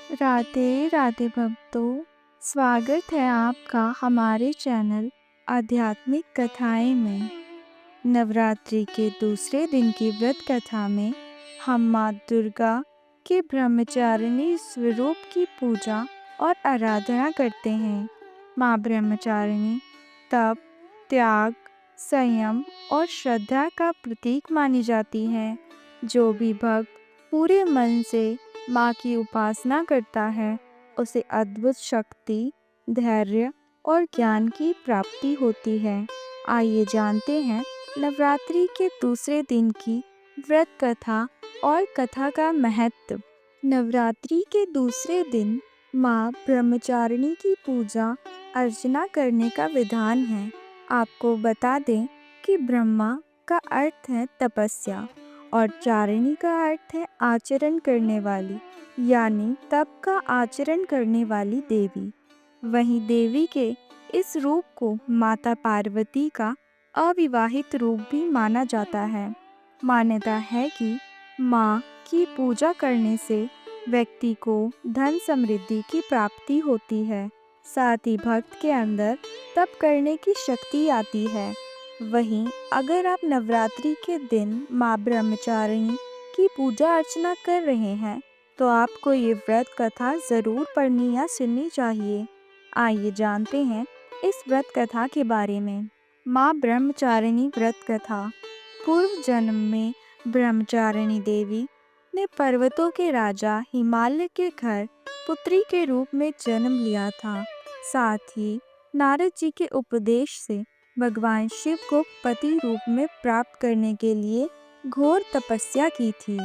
राधे राधे भक्तों, स्वागत है आपका हमारे चैनल आध्यात्मिक कथाएं में। नवरात्रि के दूसरे दिन की व्रत कथा में हम माँ दुर्गा के ब्रह्मचारिणी स्वरूप की पूजा और आराधना करते हैं। माँ ब्रह्मचारिणी तप, त्याग, संयम और श्रद्धा का प्रतीक मानी जाती है। जो भी भक्त पूरे मन से माँ की उपासना करता है, उसे अद्भुत शक्ति, धैर्य और ज्ञान की प्राप्ति होती है। आइए जानते हैं नवरात्रि के दूसरे दिन की व्रत कथा और कथा का महत्व। नवरात्रि के दूसरे दिन माँ ब्रह्मचारिणी की पूजा अर्चना करने का विधान है। आपको बता दें कि ब्रह्मा का अर्थ है तपस्या और चारिणी का अर्थ है आचरण करने वाली, यानी तप का आचरण करने वाली देवी। वहीं देवी के इस रूप को माता पार्वती का अविवाहित रूप भी माना जाता है। मान्यता है कि माँ की पूजा करने से व्यक्ति को धन समृद्धि की प्राप्ति होती है, साथ ही भक्त के अंदर तप करने की शक्ति आती है। वहीं अगर आप नवरात्रि के दिन माँ ब्रह्मचारिणी की पूजा अर्चना कर रहे हैं, तो आपको ये व्रत कथा ज़रूर पढ़नी या सुननी चाहिए। आइए जानते हैं इस व्रत कथा के बारे में। माँ ब्रह्मचारिणी व्रत कथा। पूर्व जन्म में ब्रह्मचारिणी देवी ने पर्वतों के राजा हिमालय के घर पुत्री के रूप में जन्म लिया था। साथ ही नारद जी के उपदेश से भगवान शिव को पति रूप में प्राप्त करने के लिए घोर तपस्या की थी।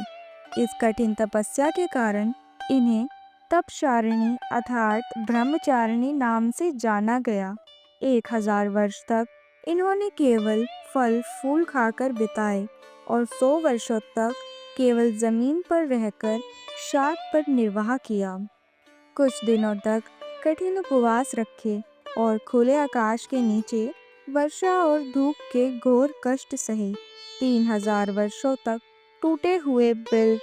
इस कठिन तपस्या के कारण इन्हें तपचारिणी अर्थात ब्रह्मचारिणी नाम से जाना गया। 1000 वर्ष तक इन्होंने केवल फल फूल खाकर बिताए और 100 वर्षों तक केवल जमीन पर रहकर शाक पर निर्वाह किया। कुछ दिनों तक कठिन उपवास रखे और खुले आकाश के नीचे वर्षा और धूप के घोर कष्ट सहे। 3000 वर्षों तक टूटे हुए बिल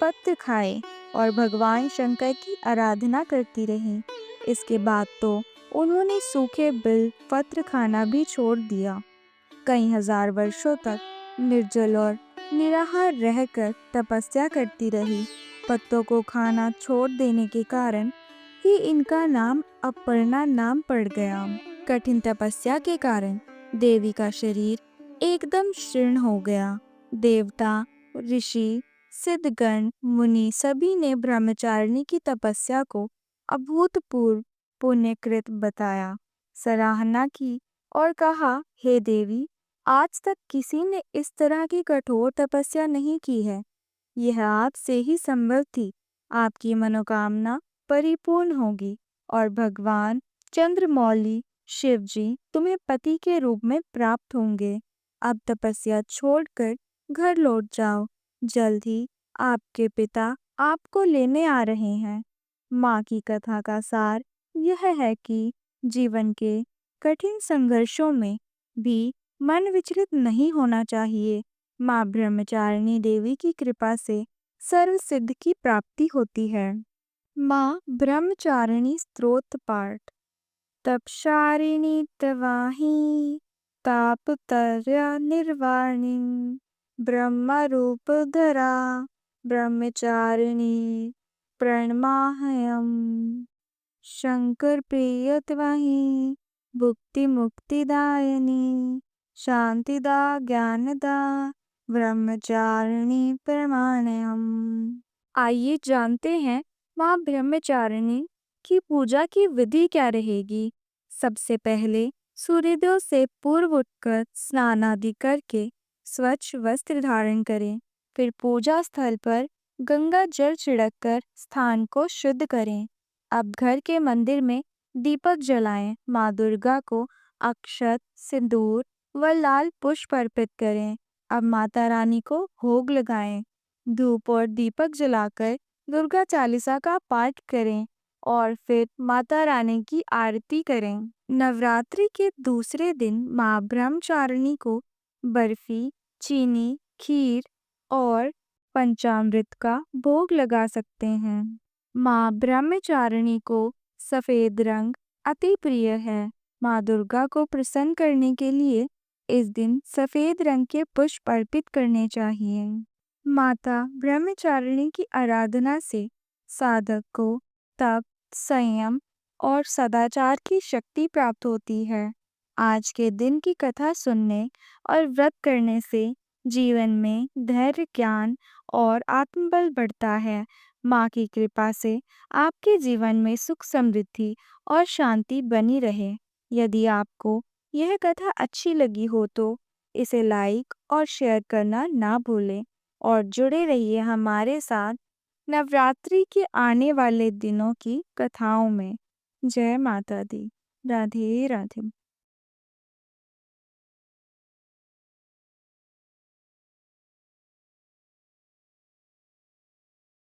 पत्र खाए और भगवान शंकर की आराधना करती रही। इसके बाद तो उन्होंने सूखे बिल पत्र खाना भी छोड़ दिया। कई हजार वर्षों तक निर्जल और निराहार रहकर तपस्या करती रही। पत्तों को खाना छोड़ देने के कारण ही इनका नाम अपर्णा नाम पड़ गया। कठिन तपस्या के कारण देवी का शरीर एकदम शीर्ण हो गया। देवता, ऋषि, सिद्धगण, मुनि सभी ने ब्रह्मचारिणी की तपस्या को अभूतपूर्व पुण्यकृत बताया, सराहना की और कहा, हे देवी, आज तक किसी ने इस तरह की कठोर तपस्या नहीं की है। यह आपसे ही संभव थी। आपकी मनोकामना परिपूर्ण होगी और भगवान चंद्रमौली शिव जी तुम्हें पति के रूप में प्राप्त होंगे। अब तपस्या छोड़कर घर लौट जाओ। जल्द ही आपके पिता आपको लेने आ रहे हैं। माँ की कथा का सार यह है कि जीवन के कठिन संघर्षों में भी मन विचलित नहीं होना चाहिए। माँ ब्रह्मचारिणी देवी की कृपा से सर्व सिद्ध की प्राप्ति होती है। माँ ब्रह्मचारिणी स्तोत्र पाठ। तपचारिणी तवाही तापत्रय निर्वाणी ब्रह्म धरा ब्रह्मचारिणी प्रणमाहयम। शंकर प्रिय तवाही भुक्ति मुक्तिदायिनी शांतिदा ज्ञानदा ब्रह्मचारिणी परमानयम। आइए जानते हैं माँ ब्रह्मचारिणी की पूजा की विधि क्या रहेगी। सबसे पहले सूर्योदय से पूर्व उठकर स्नान आदि करके स्वच्छ वस्त्र धारण करें। फिर पूजा स्थल पर गंगा जल छिड़ककर स्थान को शुद्ध करें। अब घर के मंदिर में दीपक जलाएं। माँ दुर्गा को अक्षत, सिंदूर व लाल पुष्प अर्पित करें। अब माता रानी को भोग लगाएं। धूप और दीपक जलाकर दुर्गा चालीसा का पाठ करें और फिर माता रानी की आरती करें। नवरात्रि के दूसरे दिन माँ ब्रह्मचारिणी को बर्फी, चीनी, खीर और पंचामृत का भोग लगा सकते हैं। माँ ब्रह्मचारिणी को सफेद रंग अति प्रिय है। माँ दुर्गा को प्रसन्न करने के लिए इस दिन सफेद रंग के पुष्प अर्पित करने चाहिए। माता ब्रह्मचारिणी की आराधना से साधक को तप, संयम और सदाचार की शक्ति प्राप्त होती है। आज के दिन की कथा सुनने और व्रत करने से जीवन में धैर्य, ज्ञान और आत्मबल बढ़ता है। माँ की कृपा से आपके जीवन में सुख, समृद्धि और शांति बनी रहे। यदि आपको यह कथा अच्छी लगी हो तो इसे लाइक और शेयर करना ना भूलें और जुड़े रहिए हमारे साथ नवरात्रि के आने वाले दिनों की कथाओं में। जय माता दी। राधे राधे।